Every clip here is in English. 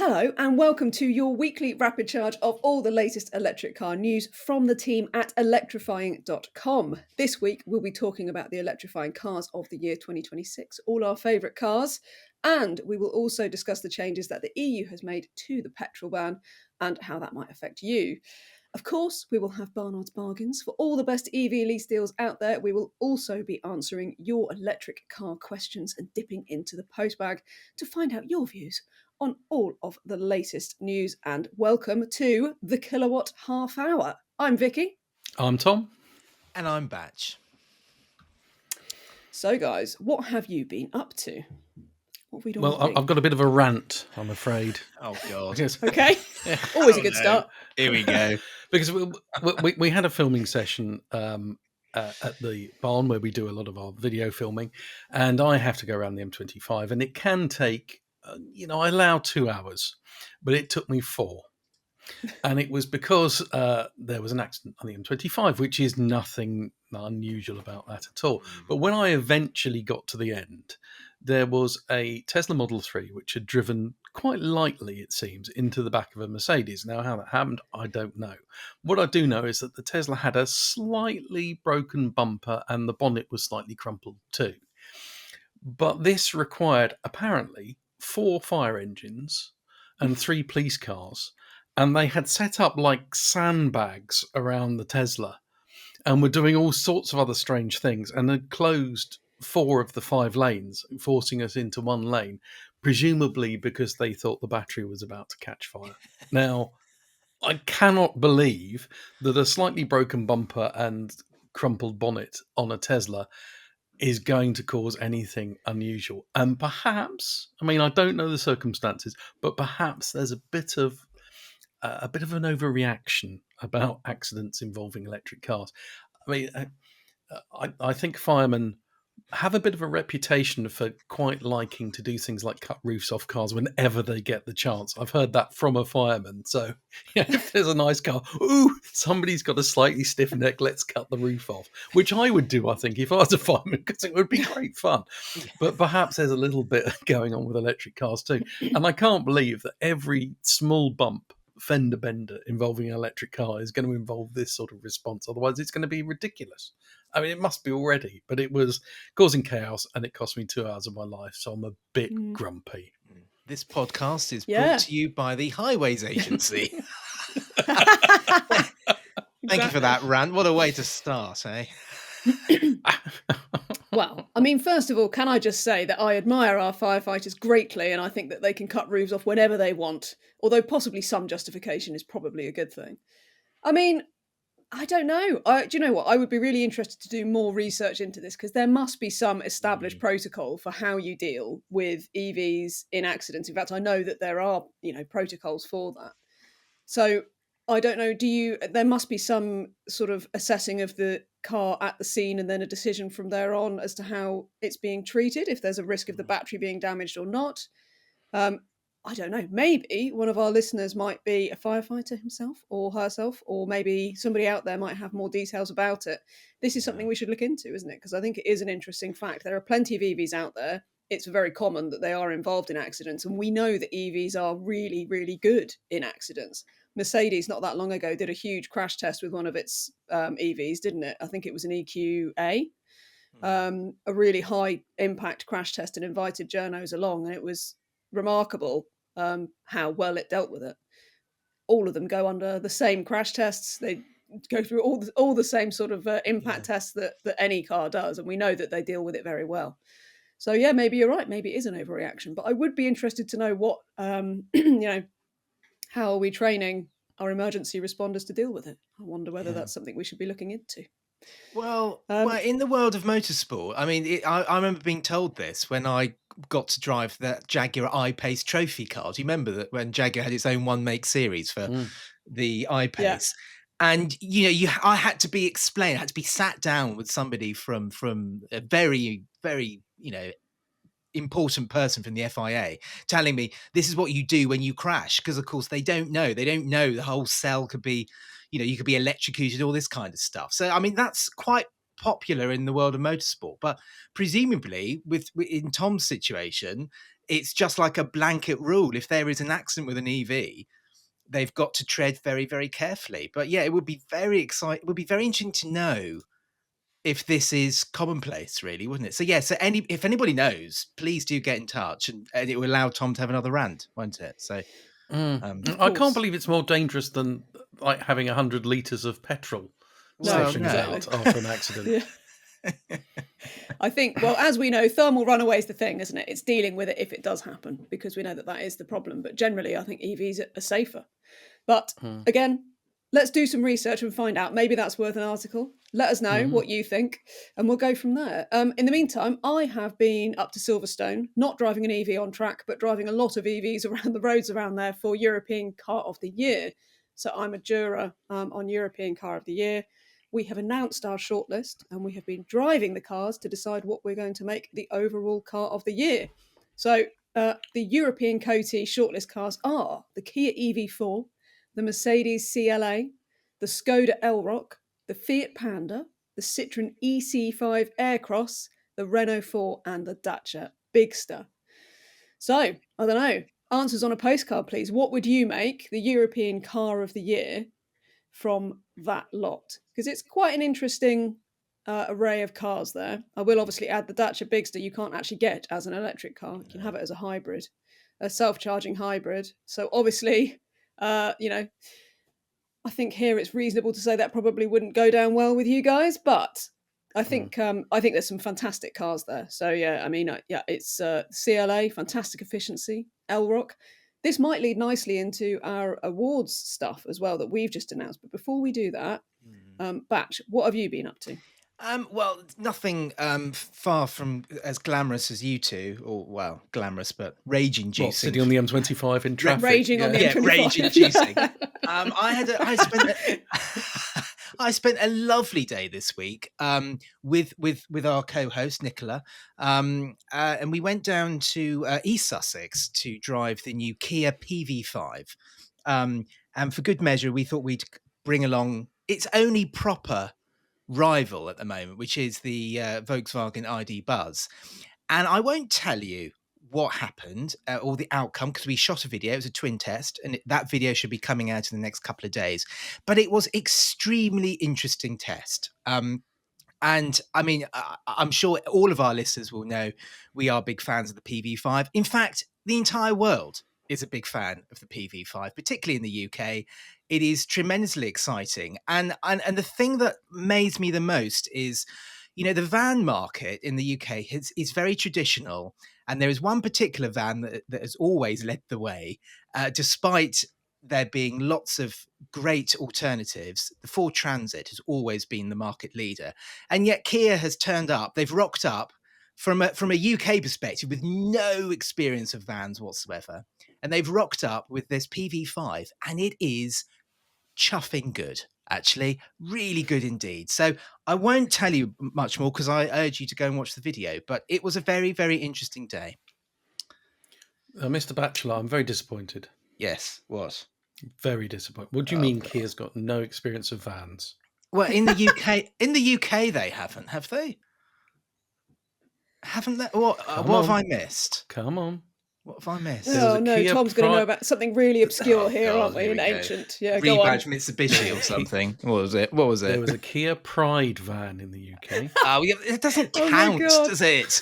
Hello and welcome to your weekly rapid charge of all the latest electric car news from the team at electrifying.com. This week we'll be talking about the electrifying cars of the year 2026, all our favourite cars, and we will also discuss the changes that the EU has made to the petrol ban and how that might affect you. Of course, we will have Barnard's bargains for all the best EV lease deals out there. We will also be answering your electric car questions and dipping into the postbag to find out your views on all of the latest news. And welcome to the Kilowatt Half Hour. I'm Vicki. I'm Tom. And I'm Batch. So, guys, what have you been up to? What have we done? Well, I've got a bit of a rant, I'm afraid. Oh, God. Okay. Always a good start. Here we go. Because we had a filming session at the barn where we do a lot of our video filming, and I have to go around the M25, and it can take, I allow 2 hours, but it took me 4. And it was because there was an accident on the M25, which is nothing unusual about that at all. But when I eventually got to the end, there was a Tesla Model 3 which had driven quite lightly, it seems, into the back of a Mercedes. Now, how that happened, I don't know. What I do know is that the Tesla had a slightly broken bumper and the bonnet was slightly crumpled too. But this required, apparently, 4 fire engines and 3 police cars. And they had set up like sandbags around the Tesla and were doing all sorts of other strange things and had closed 4 of the 5 lanes, forcing us into 1 lane, presumably because they thought the battery was about to catch fire. Now, I cannot believe that a slightly broken bumper and crumpled bonnet on a Tesla is going to cause anything unusual. And perhaps, I don't know the circumstances, but perhaps there's a bit of an overreaction about accidents involving electric cars. I think firemen have a bit of a reputation for quite liking to do things like cut roofs off cars whenever they get the chance. I've heard that from a fireman. So if there's a nice car, somebody's got a slightly stiff neck, let's cut the roof off, which I would do, I think, if I was a fireman, because it would be great fun. But perhaps there's a little bit going on with electric cars too. And I can't believe that every small bump, fender bender involving an electric car is going to involve this sort of response. Otherwise, it's going to be ridiculous. It must be already, but it was causing chaos and it cost me 2 hours of my life. So I'm a bit grumpy. This podcast is brought to you by the Highways Agency. Thank you for that rant. What a way to start, eh? Well, first of all, can I just say that I admire our firefighters greatly, and I think that they can cut roofs off whenever they want, although possibly some justification is probably a good thing. I don't know. Do you know what? I would be really interested to do more research into this, because there must be some established protocol for how you deal with EVs in accidents. In fact, I know that there are, protocols for that. So I don't know. There must be some sort of assessing of the car at the scene and then a decision from there on as to how it's being treated, if there's a risk of the battery being damaged or not. I don't know. Maybe one of our listeners might be a firefighter himself or herself, or maybe somebody out there might have more details about it. This is something we should look into, isn't it? Because I think it is an interesting fact. There are plenty of EVs out there. It's very common that they are involved in accidents. And we know that EVs are really, really good in accidents. Mercedes, not that long ago, did a huge crash test with one of its EVs, didn't it? I think it was an EQA, a really high impact crash test, and invited journos along. And it was remarkable how well it dealt with it. All of them go under the same crash tests. They go through all the same sort of impact tests that any car does, and we know that they deal with it very well. So yeah, maybe you're right. Maybe it is an overreaction, but I would be interested to know what how are we training our emergency responders to deal with it? I wonder whether that's something we should be looking into. Well, in the world of motorsport, I remember being told this when I got to drive that Jaguar I-Pace trophy car. Do you remember that when Jaguar had its own one-make series for the I-Pace? Yeah. And, I had to be explained, I had to be sat down with somebody from a very, very, important person from the FIA telling me this is what you do when you crash, because of course they don't know the whole cell could be, you could be electrocuted, all this kind of stuff. So that's quite popular in the world of motorsport, but presumably in Tom's situation, it's just like a blanket rule. If there is an accident with an EV, they've got to tread very, very carefully. But yeah, it would be very exciting. It would be very interesting to know if this is commonplace, really, wouldn't it? So yeah, so if anybody knows, please do get in touch, and it will allow Tom to have another rant, won't it? So I can't believe it's more dangerous than like having 100 litres of petrol sloshing out after an accident. I think, well, as we know, thermal runaway is the thing, isn't it? It's dealing with it if it does happen, because we know that is the problem. But generally, I think EVs are safer. But again, let's do some research and find out. Maybe that's worth an article. Let us know what you think, and we'll go from there. In the meantime, I have been up to Silverstone, not driving an EV on track, but driving a lot of EVs around the roads around there for European Car of the Year. So I'm a juror on European Car of the Year. We have announced our shortlist, and we have been driving the cars to decide what we're going to make the overall Car of the Year. So the European COTI shortlist cars are the Kia EV4, the Mercedes CLA, the Skoda Elroq, the Fiat Panda, the Citroen EC5 Aircross, the Renault 4, and the Dacia Bigster. So, I don't know, answers on a postcard, please. What would you make the European Car of the Year from that lot? Because it's quite an interesting array of cars there. I will obviously add the Dacia Bigster you can't actually get as an electric car. You can have it as a hybrid, a self-charging hybrid. So obviously, I think here it's reasonable to say that probably wouldn't go down well with you guys, but I think there's some fantastic cars there. So yeah, I mean, it's CLA, fantastic efficiency, Elroq. This might lead nicely into our awards stuff as well that we've just announced. But before we do that, Batch, what have you been up to? Well, nothing far from as glamorous as you two, or well, glamorous but rage-inducing. Sitting on the M25 in traffic, raging on the M25. Rage-inducing. I spent a lovely day this week with our co-host Nicola, and we went down to East Sussex to drive the new Kia PV5. And for good measure, we thought we'd bring along its only proper rival at the moment, which is the Volkswagen ID Buzz. And I won't tell you what happened or the outcome, because we shot a video. It was a twin test, and that video should be coming out in the next couple of days. But it was extremely interesting test. And I mean, I'm sure all of our listeners will know we are big fans of the PV5. In fact, the entire world is a big fan of the PV5, particularly in the UK. It is tremendously exciting. And the thing that amazed me the most is, the van market in the UK is very traditional. And there is one particular van that has always led the way, despite there being lots of great alternatives. The Ford Transit has always been the market leader. And yet Kia has turned up. They've rocked up from a UK perspective with no experience of vans whatsoever. And they've rocked up with this PV5, and it is chuffing good, actually. Really good indeed. So I won't tell you much more because I urge you to go and watch the video, but it was a very, very interesting day. Mr. Batchelor, I'm very disappointed. Yes, what? Very disappointed. What do you mean Kia's got no experience of vans? Well, in the UK they haven't, have they? Haven't they? What have I missed? Come on. What have I missed? Oh no, Kia Tom's going to know about something really obscure here, aren't we? And ancient. Yeah, go on. Rebadge Mitsubishi or something. What was it? There was a Kia Pride van in the UK. It doesn't count, does it?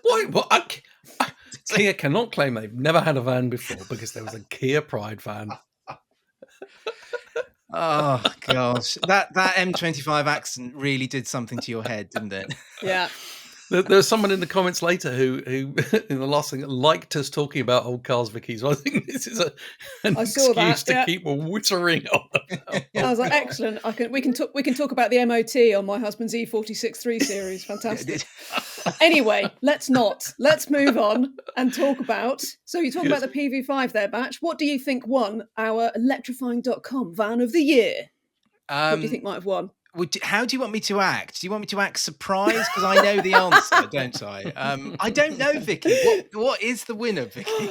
What? Kia cannot claim they've never had a van before because there was a Kia Pride van. Oh gosh, that M25 accident really did something to your head, didn't it? Yeah. There was someone in the comments later who in the last thing liked us talking about old cars, Vicki. So I think this is an excuse to keep wittering on about. I was like, excellent. We can talk about the MOT on my husband's E46 3 Series. Fantastic. Anyway, let's move on and talk about. So you talk about the PV5 there, Batch. What do you think won our electrifying.com van of the year? What do you think might have won? How do you want me to act? Do you want me to act surprised? Because I know the answer, don't I? I don't know, Vicky. What is the winner, Vicky?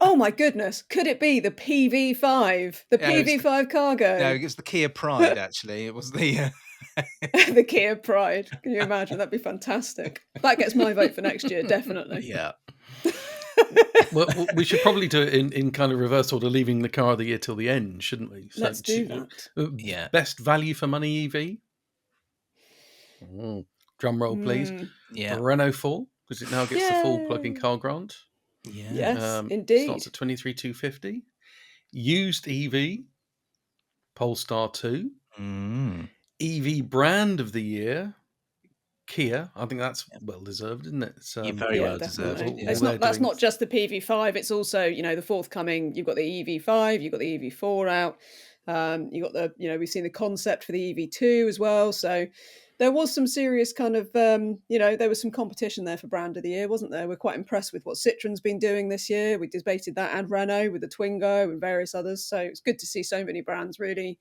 Oh my goodness. Could it be the PV5? The PV5 Cargo? No, it was the Kia Pride, actually. It was the... the Kia Pride. Can you imagine? That'd be fantastic. That gets my vote for next year, definitely. Yeah. Well, we should probably do it in kind of reverse order, leaving the car of the year till the end, shouldn't we? So, Let's do that. Yeah. Best value for money EV. Drum roll, please. Yeah. Renault 4, because it now gets the full plug-in car grant. Yeah. Yes, indeed. Starts at 23,250. Used EV, Polestar 2. EV brand of the year, Kia. I think that's well deserved, isn't it? It's, very well deserved. That's not just the PV5. It's also, the forthcoming. You've got the EV5. You've got the EV4 out. You got the, we've seen the concept for the EV2 as well. So there was some serious kind of, there was some competition there for brand of the year, wasn't there? We're quite impressed with what Citroen's been doing this year. We debated that, and Renault with the Twingo and various others. So it's good to see so many brands really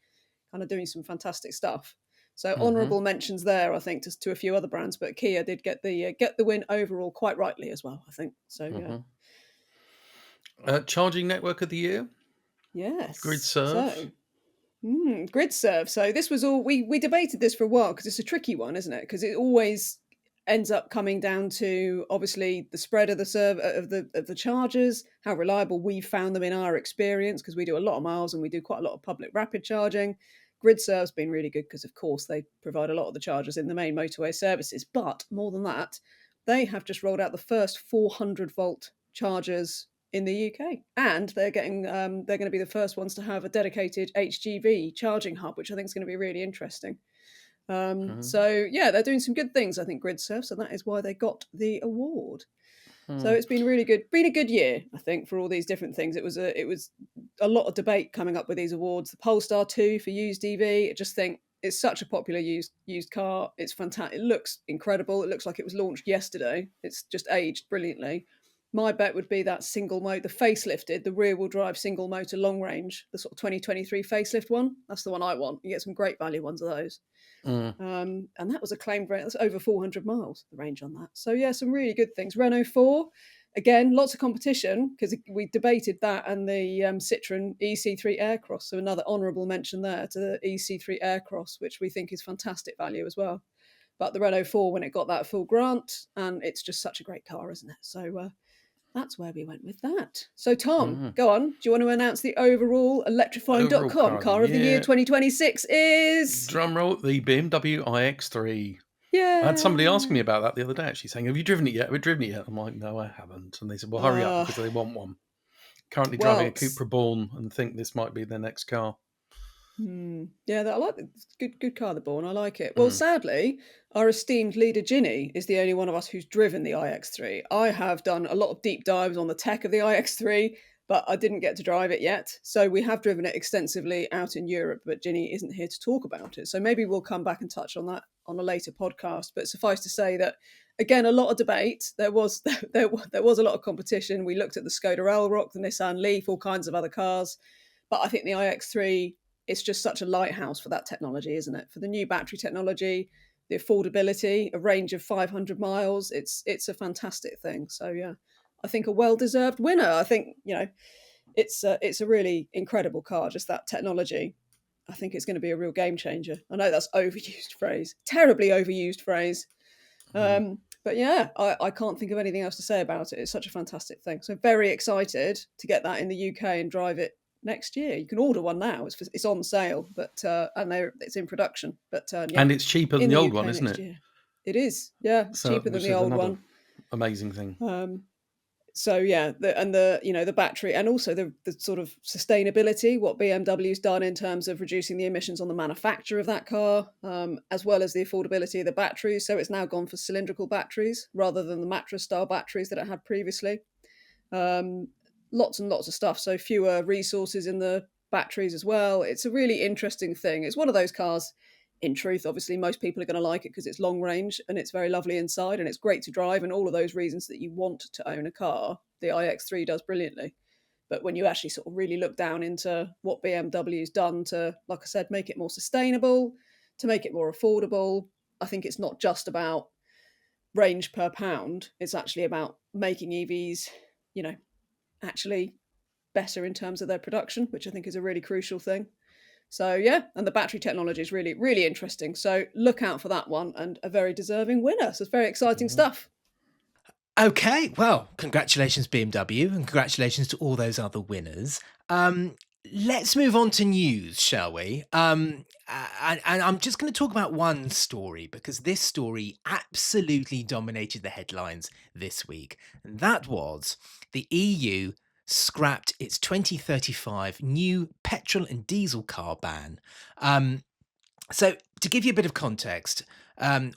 kind of doing some fantastic stuff. So honourable mentions there, I think, to a few other brands, but Kia did get the win overall quite rightly as well, I think. So yeah. Charging network of the year. Yes. GridServe. GridServe. So this was all we debated this for a while because it's a tricky one, isn't it? Because it always ends up coming down to obviously the spread of the chargers, how reliable we've found them in our experience, because we do a lot of miles and we do quite a lot of public rapid charging. GridServe's been really good because, of course, they provide a lot of the chargers in the main motorway services. But more than that, they have just rolled out the first 400-volt chargers in the UK, and they're going to be the first ones to have a dedicated HGV charging hub, which I think is going to be really interesting. So yeah, they're doing some good things, I think, GridServe. So that is why they got the award. So it's been really good. Been a good year, I think, for all these different things. It was a lot of debate coming up with these awards. The Polestar 2 for used EV. I just think it's such a popular used car. It's fantastic. It looks incredible. It looks like it was launched yesterday. It's just aged brilliantly. My bet would be that single motor, the facelifted, the rear-wheel drive single motor long range, the sort of 2023 facelift one. That's the one I want. You get some great value ones of those. And that was a claimed range. That's over 400 miles, the range on that. So yeah, some really good things. Renault 4, again, lots of competition because we debated that and the Citroen EC3 Aircross. So another honourable mention there to the EC3 Aircross, which we think is fantastic value as well. But the Renault 4, when it got that full grant, and it's just such a great car, isn't it? So that's where we went with that. So Tom, go on. Do you want to announce the overall electrifying.com car of the year 2026 is? Drumroll, the BMW iX3. Yeah. I had somebody asking me about that the other day, actually, saying, have you driven it yet? Have you driven it yet? I'm like, no, I haven't. And they said, well, hurry up, because they want one. Currently driving a Cupra Born and think this might be their next car. Yeah, I like it. It's good car, the Born. I like it. Well, sadly, our esteemed leader Ginny is the only one of us who's driven the iX3. I have done a lot of deep dives on the tech of the iX3, but I didn't get to drive it yet. So we have driven it extensively out in Europe, but Ginny isn't here to talk about it. So maybe we'll come back and touch on that on a later podcast. But suffice to say that, again, a lot of debate. There was a lot of competition. We looked at the Skoda Elroq, the Nissan Leaf, all kinds of other cars. But I think the iX3, it's just such a lighthouse for that technology, isn't it? For the new battery technology, the affordability, a range of 500 miles, it's a fantastic thing. So yeah, I think a well-deserved winner. I think, it's a really incredible car, just that technology. I think it's going to be a real game changer. I know that's overused phrase, terribly overused phrase. But yeah, I can't think of anything else to say about it. It's such a fantastic thing. So very excited to get that in the UK and drive it next year. You can order one now. It's on sale, but and it's in production. But yeah, and it's cheaper than the old one, isn't it? Year. It is. Yeah, it's cheaper than the old one. Amazing thing. So yeah, the battery and also the sort of sustainability, what BMW's done in terms of reducing the emissions on the manufacture of that car, as well as the affordability of the batteries. So it's now gone for cylindrical batteries rather than the mattress style batteries that it had previously. Lots and lots of stuff. So fewer resources in the batteries as well. It's a really interesting thing. It's one of those cars, in truth, obviously most people are going to like it because it's long range and it's very lovely inside and it's great to drive and all of those reasons that you want to own a car. The iX3 does brilliantly. But when you actually sort of really look down into what BMW's done to, like I said, make it more sustainable, to make it more affordable, I think it's not just about range per pound. It's actually about making EVs, actually better in terms of their production, which I think is a really crucial thing. So yeah, and the battery technology is really, really interesting. So look out for that one and a very deserving winner. So it's very exciting stuff. Okay, well, congratulations BMW, and congratulations to all those other winners. Let's move on to news, shall we? And I'm just going to talk about one story because this story absolutely dominated the headlines this week. And that was the EU scrapped its 2035 new petrol and diesel car ban. So, to give you a bit of context,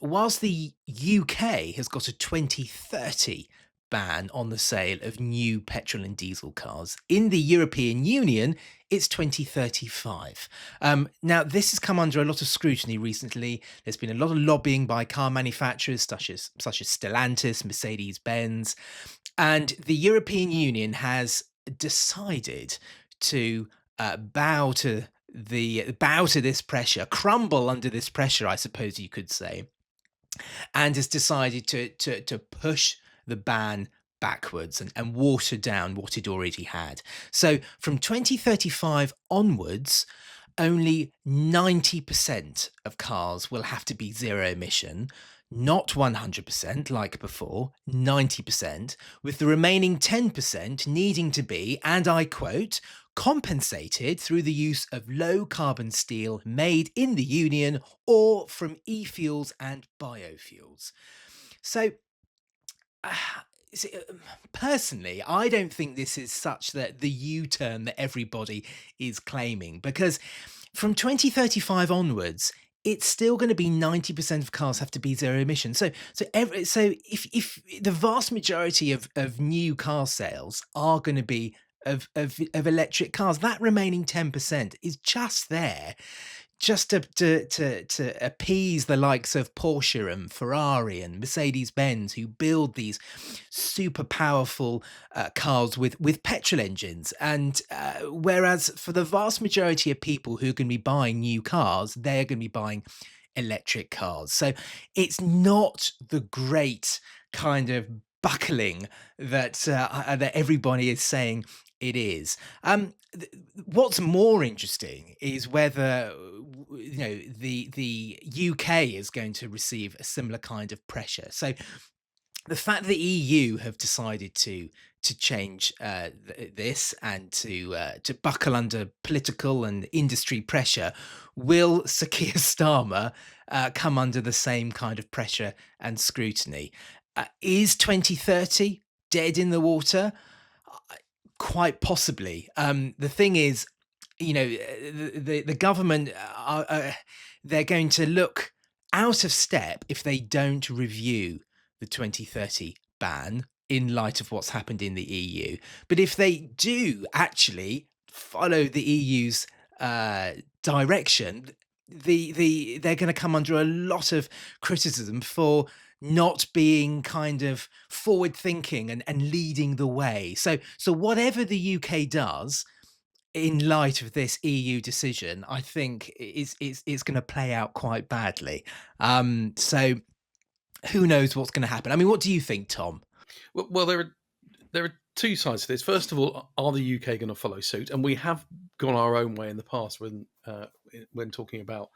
whilst the UK has got a 2030 ban on the sale of new petrol and diesel cars, in the European Union, it's 2035. Now, this has come under a lot of scrutiny recently. There's been a lot of lobbying by car manufacturers such as Stellantis, Mercedes-Benz, and the European Union has decided to bow to this pressure, crumble under this pressure, I suppose you could say, and has decided to push the ban backwards and water down what it already had. So from 2035 onwards, only 90% of cars will have to be zero emission, not 100% like before, 90%, with the remaining 10% needing to be, and I quote, compensated through the use of low carbon steel made in the Union or from e-fuels and biofuels. So, personally, I don't think this is such that the U-turn that everybody is claiming, because from 2035 onwards, it's still going to be 90% of cars have to be zero emission. So if the vast majority of new car sales are going to be of electric cars, that remaining 10% is just there just to appease the likes of Porsche and Ferrari and Mercedes-Benz, who build these super powerful cars with petrol engines. And whereas for the vast majority of people who are going to be buying new cars, they're going to be buying electric cars. So it's not the great kind of buckling that everybody is saying it is. What's more interesting is whether the UK is going to receive a similar kind of pressure. So the fact that the EU have decided to change this and to buckle under political and industry pressure, will Sir Keir Starmer come under the same kind of pressure and scrutiny? Is 2030 dead in the water? Quite possibly. The thing is, the government they're going to look out of step if they don't review the 2030 ban in light of what's happened in the EU. But if they do actually follow the EU's direction, they're going to come under a lot of criticism for not being kind of forward thinking and leading the way. So whatever the UK does in light of this EU decision, I think is going to play out quite badly. So who knows what's going to happen? I mean, what do you think, Tom? Well, there are two sides to this. First of all, are the UK going to follow suit? And we have gone our own way in the past when talking about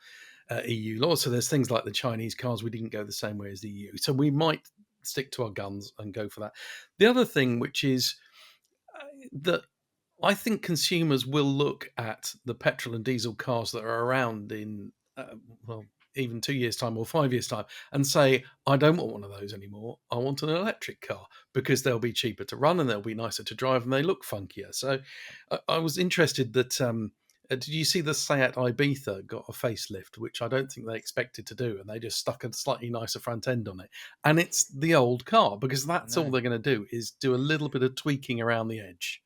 EU laws. So there's things like the Chinese cars, we didn't go the same way as the EU. So we might stick to our guns and go for that. The other thing, which is that I think consumers will look at the petrol and diesel cars that are around in, even 2 years' time or 5 years' time and say, I don't want one of those anymore. I want an electric car because they'll be cheaper to run and they'll be nicer to drive and they look funkier. So I was interested that, did you see the Seat Ibiza got a facelift, which I don't think they expected to do, and they just stuck a slightly nicer front end on it. And it's the old car because that's all they're going to do is do a little bit of tweaking around the edge.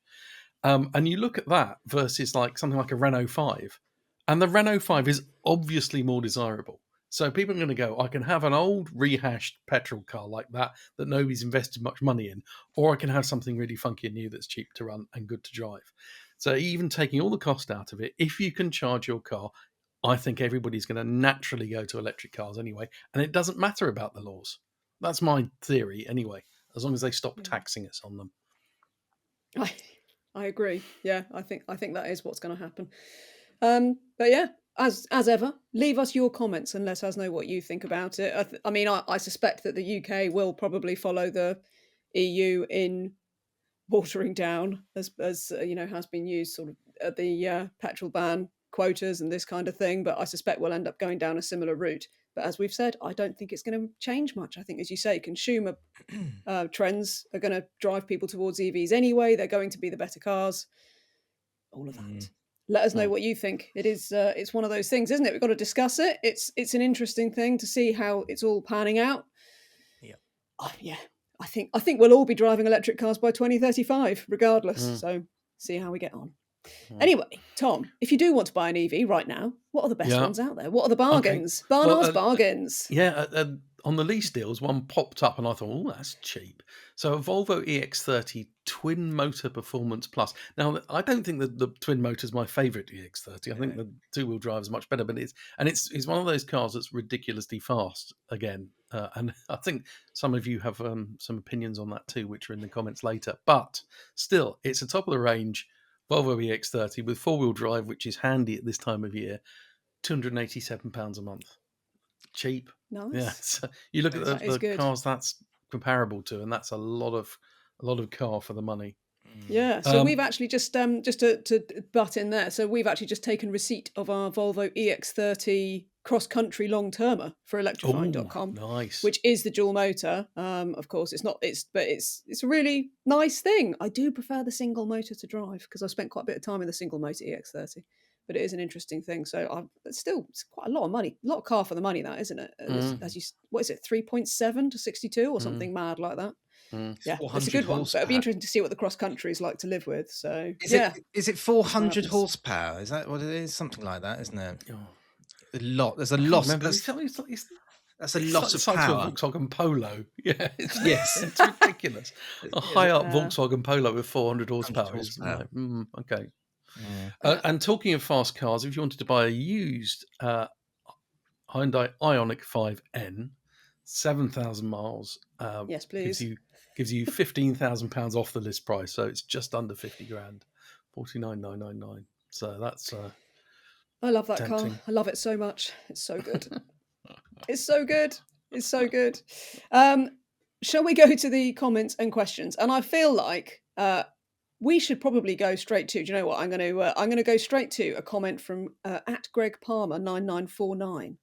And you look at that versus like something like a Renault 5, and the Renault 5 is obviously more desirable. So people are going to go, I can have an old rehashed petrol car like that nobody's invested much money in, or I can have something really funky and new that's cheap to run and good to drive. So even taking all the cost out of it, if you can charge your car, I think everybody's going to naturally go to electric cars anyway, and it doesn't matter about the laws. That's my theory anyway, as long as they stop taxing us on them. I agree. Yeah, I think that is what's going to happen. But yeah, as ever, leave us your comments and let us know what you think about it. I mean, I suspect that the UK will probably follow the EU in watering down, as has been used sort of the petrol ban quotas and this kind of thing. But I suspect we'll end up going down a similar route. But as we've said, I don't think it's going to change much. I think, as you say, consumer trends are going to drive people towards EVs anyway. They're going to be the better cars. All of that. Let us know what you think. It's one of those things, isn't it? We've got to discuss it. It's an interesting thing to see how it's all panning out. Yeah. I think we'll all be driving electric cars by 2035, regardless. So see how we get on. Anyway, Tom, if you do want to buy an EV right now, what are the best ones out there? What are the bargains? Okay. Barnard's bargains. On the lease deals, one popped up and I thought, oh, that's cheap. So a Volvo EX30 Twin Motor Performance Plus. Now, I don't think that the twin motor is my favourite EX30. I think the two-wheel drive is much better, but it's one of those cars that's ridiculously fast again. And I think some of you have some opinions on that too, which are in the comments later. But still, it's a top-of-the-range Volvo EX30 with four-wheel drive, which is handy at this time of year, £287 a month. Cheap. Nice. Yeah. So you look at the cars that's comparable to, and that's a lot of car for the money. Yeah. So we've actually just to butt in there. So we've actually just taken receipt of our Volvo EX30 cross-country long-termer for electrifying.com. Nice. Which is the dual motor. Of course, it's a really nice thing. I do prefer the single motor to drive because I've spent quite a bit of time in the single motor EX30. But it is an interesting thing. So it's quite a lot of money, a lot of car for the money, that, isn't it? What is it, 3.7 to 62 or something mad like that? Yeah, it's a good one. But it'll be interesting to see what the cross country is like to live with. So is it 400 horsepower? Is that what it is? Something like that, isn't it? A lot. There's a lot. That's a lot of power. A Volkswagen Polo. Yeah, it's ridiculous. A high-up Volkswagen Polo with 400 horsepower. Okay. And talking of fast cars, if you wanted to buy a used Hyundai Ioniq 5N, 7,000 miles, yes, please, gives you £15,000 off the list price, so it's just under 50 grand, 49,999. So that's I love that tempting. car. I love it so much. It's so good. It's so good. It's so good. Shall we go to the comments and questions? And I feel like we should probably go straight to. Do you know what? I'm going to go straight to a comment from at Greg Palmer 9949,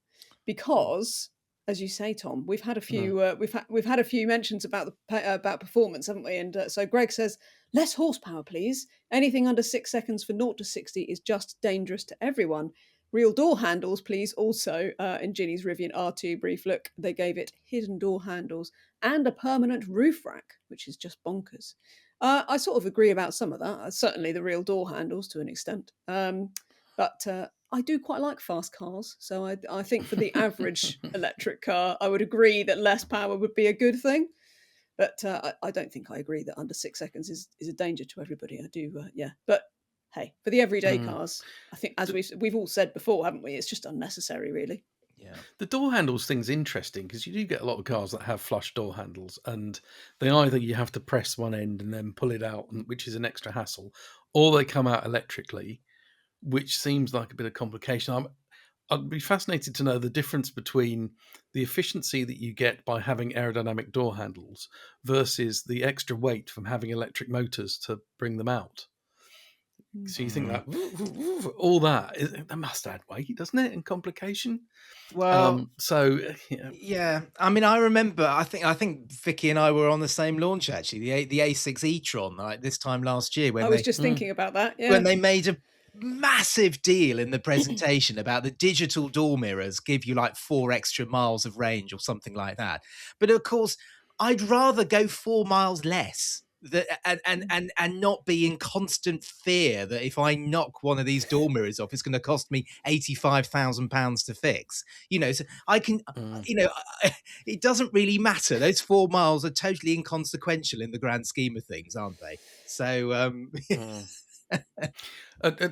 because, as you say, Tom, we've had a few we've had a few mentions about about performance, haven't we? And so Greg says, less horsepower, please. Anything under 6 seconds for 0 to 60 is just dangerous to everyone. Real door handles, please. Also, in Ginny's Rivian R2 brief look, they gave it hidden door handles and a permanent roof rack, which is just bonkers. I sort of agree about some of that. Certainly the real door handles to an extent. But I do quite like fast cars. So I think for the average electric car, I would agree that less power would be a good thing. But I don't think I agree that under 6 seconds is a danger to everybody. I do, yeah. But hey, for the everyday cars, I think, as we've all said before, haven't we? It's just unnecessary, really. Yeah. The door handles thing's interesting because you do get a lot of cars that have flush door handles, and they either you have to press one end and then pull it out, which is an extra hassle, or they come out electrically, which seems like a bit of complication. I'd be fascinated to know the difference between the efficiency that you get by having aerodynamic door handles versus the extra weight from having electric motors to bring them out. So you think that all that must add weight, doesn't it, and complication? Well, yeah. I mean, I remember. I think Vicki and I were on the same launch actually, the A6 e-tron, like this time last year. When I was just thinking about that. Yeah. When they made a massive deal in the presentation about the digital door mirrors give you like 4 extra miles of range or something like that. But of course, I'd rather go 4 miles less. And not be in constant fear that if I knock one of these door mirrors off, it's going to cost me £85,000 to fix. So I can, it doesn't really matter. Those 4 miles are totally inconsequential in the grand scheme of things, aren't they? So,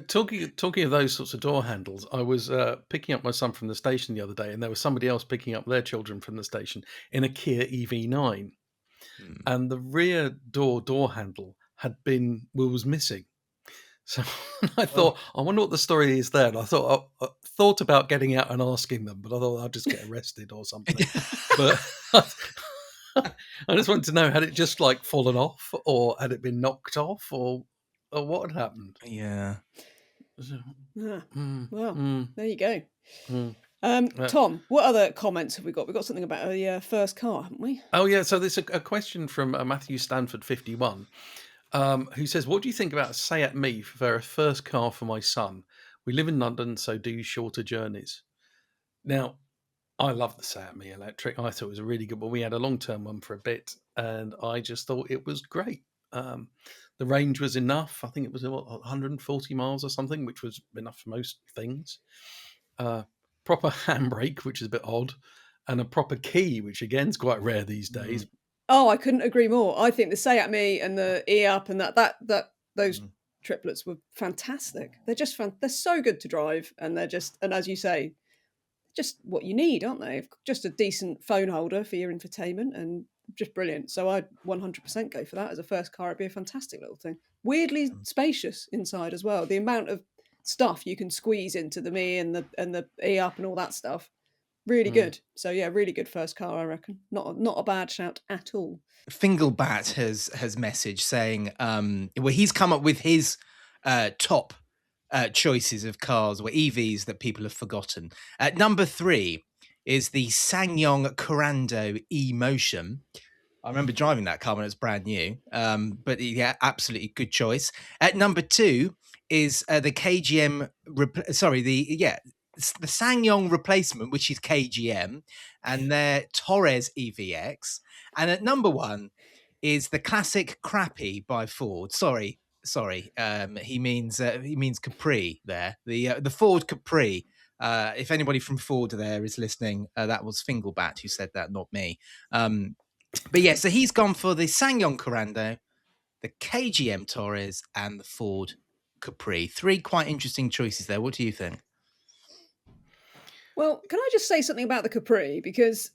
talking of those sorts of door handles, I was picking up my son from the station the other day, and there was somebody else picking up their children from the station in a Kia EV9. And the rear door handle was missing. So I thought, I wonder what the story is there. And I thought about getting out and asking them, but I thought I'll just get arrested or something. But I just wanted to know, had it just like fallen off, or had it been knocked off, or what had happened? Yeah. Yeah. Mm, Well, mm, there you go. mm. Tom, what other comments have we got? We've got something about a first car, haven't we? Oh yeah, so there's a question from Matthew Stanford 51, who says, "What do you think about Say Me for a first car for my son? We live in London, so do shorter journeys." Now, I love the Seat Me electric. I thought it was a really good one. We had a long-term one for a bit, and I just thought it was great. The range was enough. I think it was 140 miles or something, which was enough for most things. Proper handbrake, which is a bit odd, and a proper key, which again is quite rare these days. Oh, I couldn't agree more. I think the Say Me and the E-Up and those triplets were fantastic. They're just they're so good to drive, and they're just, and as you say, just what you need, aren't they? Just a decent phone holder for your infotainment and just brilliant. So I'd 100% go for that as a first car. It'd be a fantastic little thing. Weirdly spacious inside as well. The amount of stuff you can squeeze into the Me and the E-Up and all that stuff. Really good. So yeah, really good first car, I reckon. Not a bad shout at all. Finglebat has messaged saying, well, he's come up with his top choices of cars or EVs that people have forgotten. At number 3 is the SsangYong Korando E-Motion. I remember driving that car when it was brand new, but yeah, absolutely good choice. At number 2 is the KGM, the SsangYong replacement, which is KGM, and their Torres EVX. And at number 1 is the classic Crappy by Ford. Sorry. He means Capri there. The Ford Capri. If anybody from Ford there is listening, that was Finglebat who said that, not me. But yeah, so he's gone for the SsangYong Korando, the KGM Torres, and the Ford Capri. 3 quite interesting choices there. What do you think? Well, can I just say something about the Capri? Because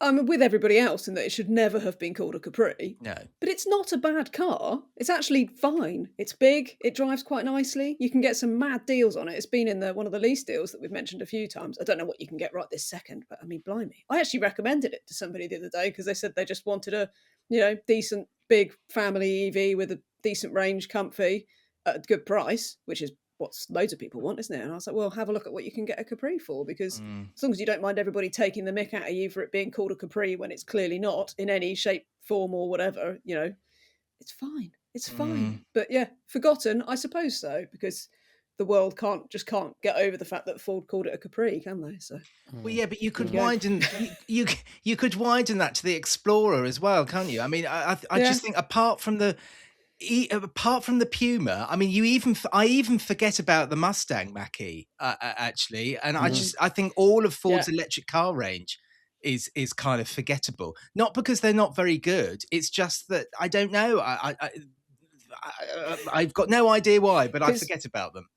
I'm with everybody else in that it should never have been called a Capri. No. But it's not a bad car. It's actually fine. It's big. It drives quite nicely. You can get some mad deals on it. It's been in one of the lease deals that we've mentioned a few times. I don't know what you can get right this second, but I mean, blimey. I actually recommended it to somebody the other day because they said they just wanted a, decent, big family EV with a decent range, comfy, at a good price, which is what loads of people want, isn't it? And I was like, well, have a look at what you can get a Capri for, because as long as you don't mind everybody taking the mick out of you for it being called a Capri when it's clearly not in any shape, form or whatever, it's fine. It's fine. But yeah, forgotten, I suppose so, because the world can't get over the fact that Ford called it a Capri, can they? So well, yeah, but you could widen you could widen that to the Explorer as well, can't you? I mean, I just think apart from the Puma, I mean, I even forget about the Mustang Mach-E actually, and I think all of Ford's electric car range is kind of forgettable. Not because they're not very good, it's just that I don't know. I've got no idea why, but I forget about them.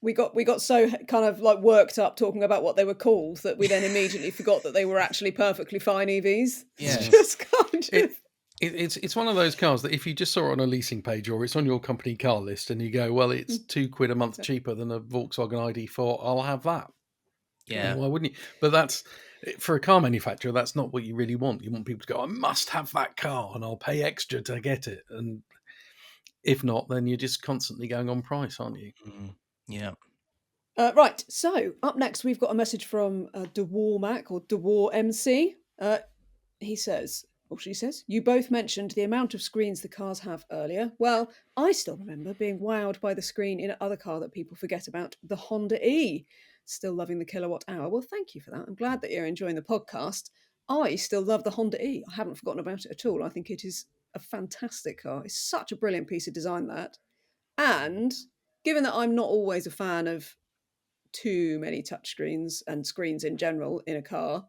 We got so kind of like worked up talking about what they were called that we then immediately forgot that they were actually perfectly fine EVs. Yeah, just kind of. It's one of those cars that if you just saw it on a leasing page or it's on your company car list and you go, well, it's £2 a month cheaper than a Volkswagen ID4, I'll have that. Yeah. Why wouldn't you? But that's, for a car manufacturer, that's not what you really want. You want people to go, I must have that car and I'll pay extra to get it. And if not, then you're just constantly going on price, aren't you? Yeah. Right, so up next we've got a message from DeWar Mac or DeWar MC. He says, or she says, you both mentioned the amount of screens the cars have earlier. Well, I still remember being wowed by the screen in another car that people forget about, the Honda E. Still loving the Kilowatt Hour. Well, thank you for that. I'm glad that you're enjoying the podcast. I still love the Honda E. I haven't forgotten about it at all. I think it is a fantastic car. It's such a brilliant piece of design, that. And given that I'm not always a fan of too many touchscreens and screens in general in a car,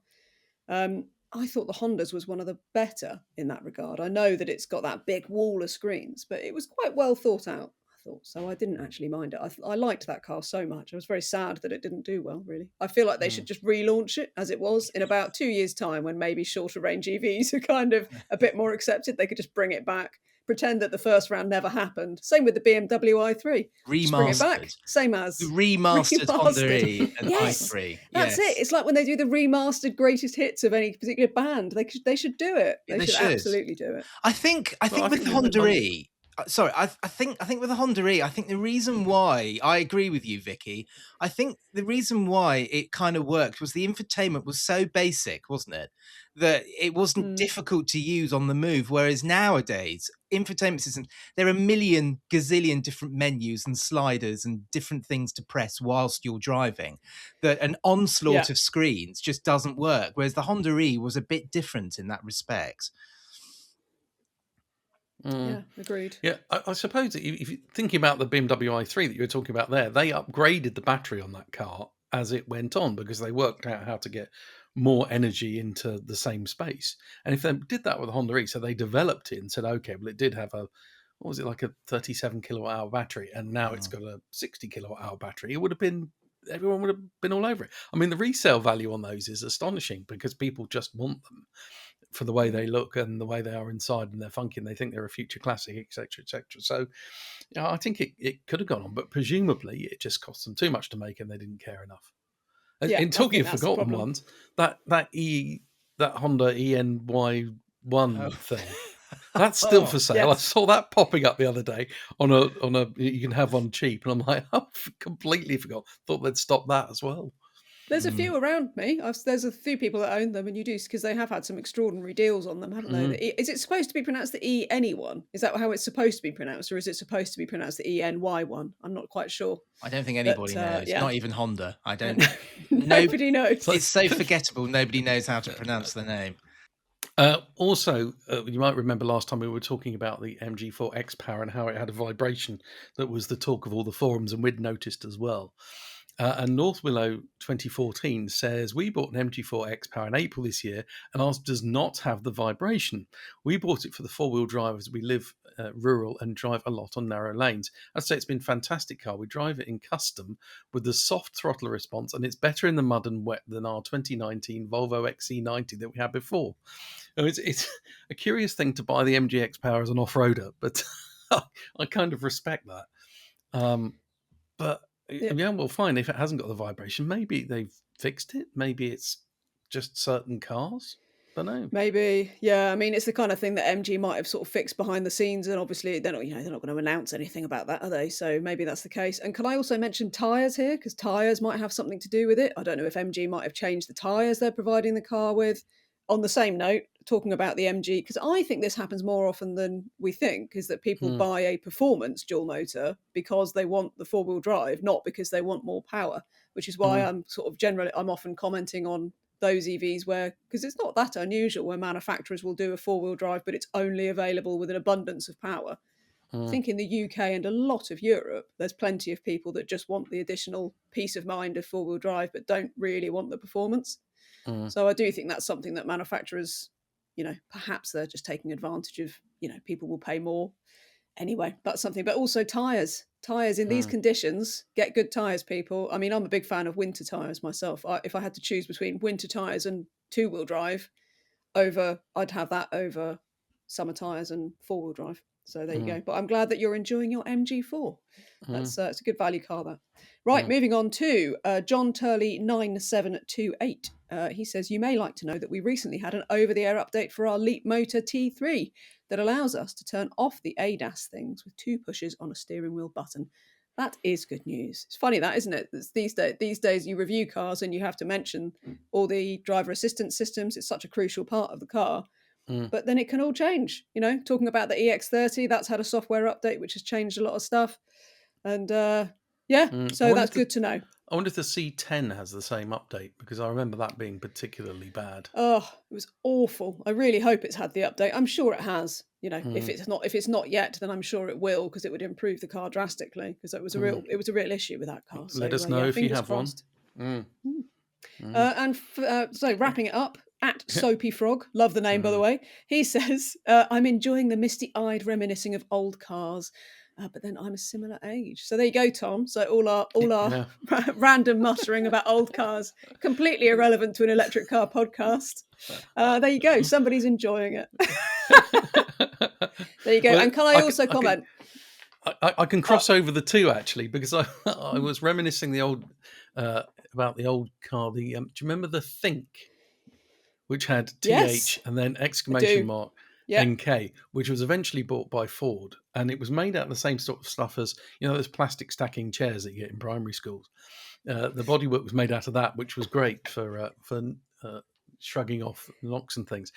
I thought the Honda's was one of the better in that regard. I know that it's got that big wall of screens, but it was quite well thought out, I thought. So I didn't actually mind it. I liked that car so much. I was very sad that it didn't do well, really. I feel like they should just relaunch it as it was in about 2 years' time, when maybe shorter range EVs are kind of a bit more accepted. They could just bring it back pretend that the first round never happened. Same with the BMW i3. Just bring it back. Remastered. Same as. The remastered Honda E and Yes, i3. that's Yes. it. It's like when they do the remastered greatest hits of any particular band. They should do it. They should absolutely do it. I think I with think the with Honda E. Sorry, I think with the Honda E, I think the reason why I agree with you, Vicky. I think the reason why it kind of worked was the infotainment was so basic, wasn't it? That it wasn't difficult to use on the move. Whereas nowadays, infotainment systems, there are a million gazillion different menus and sliders and different things to press whilst you're driving. That an onslaught of screens just doesn't work. Whereas the Honda E was a bit different in that respect. Yeah, agreed. Yeah, I suppose that if you're thinking about the BMW i3 that you were talking about there, they upgraded the battery on that car as it went on because they worked out how to get more energy into the same space. And if they did that with the Honda E, so they developed it and said, okay, well, it did have what was it, like a 37 kilowatt hour battery, and now it's got a 60 kilowatt hour battery, everyone would have been all over it. I mean, the resale value on those is astonishing because people just want them for the way they look and the way they are inside, and they're funky and they think they're a future classic, etc., etc. So, I think it could have gone on, but presumably it just cost them too much to make and they didn't care enough. In talking of forgotten ones, that Honda ENY1 thing, that's still for sale. Yes. I saw that popping up the other day on a you can have one cheap, and I'm like, I completely forgot. Thought they'd stop that as well. There's a few around me. There's a few people that own them, and you do, because they have had some extraordinary deals on them, haven't they? Is it supposed to be pronounced the E-any-one? Is that how it's supposed to be pronounced, or is it supposed to be pronounced the ENY-one? I'm not quite sure. I don't think anybody knows. Yeah. Not even Honda. I don't. Nobody knows. It's so forgettable. Nobody knows how to pronounce the name. Also, you might remember last time we were talking about the MG4 XPower and how it had a vibration that was the talk of all the forums, and we'd noticed as well. And North Willow 2014 says, we bought an MG4 XPower in April this year, and ours does not have the vibration. We bought it for the four-wheel drive as we live rural and drive a lot on narrow lanes. I'd say it's been a fantastic car. We drive it in custom with the soft throttle response, and it's better in the mud and wet than our 2019 Volvo XC90 that we had before. It's a curious thing to buy the MG XPower as an off-roader, but I kind of respect that. But yeah, well, fine. If it hasn't got the vibration, maybe they've fixed it. Maybe it's just certain cars. Don't know. Maybe, yeah. I mean, it's the kind of thing that MG might have sort of fixed behind the scenes, and obviously they're not going to announce anything about that, are they? So maybe that's the case. And can I also mention tyres here, because tyres might have something to do with it. I don't know if MG might have changed the tyres they're providing the car with. On the same note, talking about the MG, because I think this happens more often than we think, is that people buy a performance dual motor because they want the four-wheel drive, not because they want more power, which is why I'm often commenting on those EVs because it's not that unusual where manufacturers will do a four-wheel drive, but it's only available with an abundance of power. I think in the UK and a lot of Europe, there's plenty of people that just want the additional peace of mind of four-wheel drive, but don't really want the performance. So I do think that's something that manufacturers, perhaps they're just taking advantage of, people will pay more. Anyway, that's something. But also tyres in these conditions, get good tyres, people. I mean, I'm a big fan of winter tyres myself. If I had to choose between winter tyres and two-wheel drive, I'd have that over summer tyres and four-wheel drive. So there you go. But I'm glad that you're enjoying your MG4. That's it's a good value car, that. Right, moving on to John Turley 9728. He says, you may like to know that we recently had an over-the-air update for our Leapmotor T3 that allows us to turn off the ADAS things with 2 pushes on a steering wheel button. That is good news. It's funny that, isn't it? These days you review cars and you have to mention all the driver assistance systems. It's such a crucial part of the car. But then it can all change. Talking about the EX30, that's had a software update which has changed a lot of stuff. And so that's good to know. I wonder if the C10 has the same update, because I remember that being particularly bad. Oh, it was awful. I really hope it's had the update. I'm sure it has. If it's not yet, then I'm sure it will, because it would improve the car drastically, because it was a real issue with that car. Let us know if you have crossed. One. So wrapping it up, at Soapy Frog, love the name by the way, he says, I'm enjoying the misty-eyed reminiscing of old cars, but then I'm a similar age. So there you go, Tom. So all our random muttering about old cars, completely irrelevant to an electric car podcast. There you go. Somebody's enjoying it. There you go. Well, And can I also comment? I can cross over the two actually, because I was reminiscing about the old car. Do you remember the Think, which had TH Yes, and then I exclamation do. mark Yeah. NK, which was eventually bought by Ford, and it was made out of the same sort of stuff as those plastic stacking chairs that you get in primary schools. The bodywork was made out of that, which was great for shrugging off knocks and things.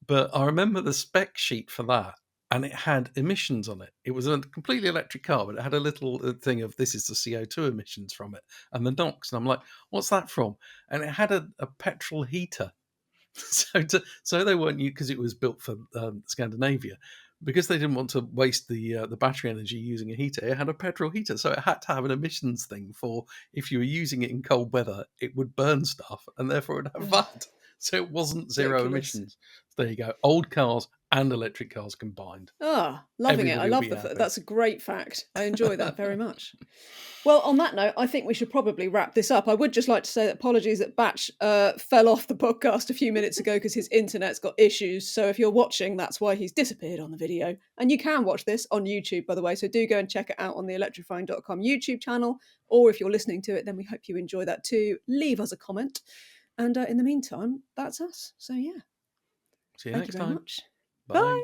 But I remember the spec sheet for that, and it had emissions on it. It was a completely electric car, but it had a little thing of this is the CO2 emissions from it and the NOx. And I'm like, what's that from? And it had a petrol heater. So they weren't, because it was built for Scandinavia, because they didn't want to waste the battery energy using a heater. It had a petrol heater, so it had to have an emissions thing for if you were using it in cold weather, it would burn stuff, and therefore it would have that. So it wasn't zero Ridiculous. emissions. There you go, old cars and electric cars combined. Ah, loving it. I Everybody will love be happy. that's a great fact. I enjoy that very much. Well, on that note, I think we should probably wrap this up. I would just like to say that apologies that Batch fell off the podcast a few minutes ago because his internet's got issues. So if you're watching, that's why he's disappeared on the video. And you can watch this on YouTube, by the way. So do go and check it out on the electrifying.com YouTube channel. Or if you're listening to it, then we hope you enjoy that too. Leave us a comment. And in the meantime, that's us. So yeah. See you Thank next you very time. much. Bye. Bye.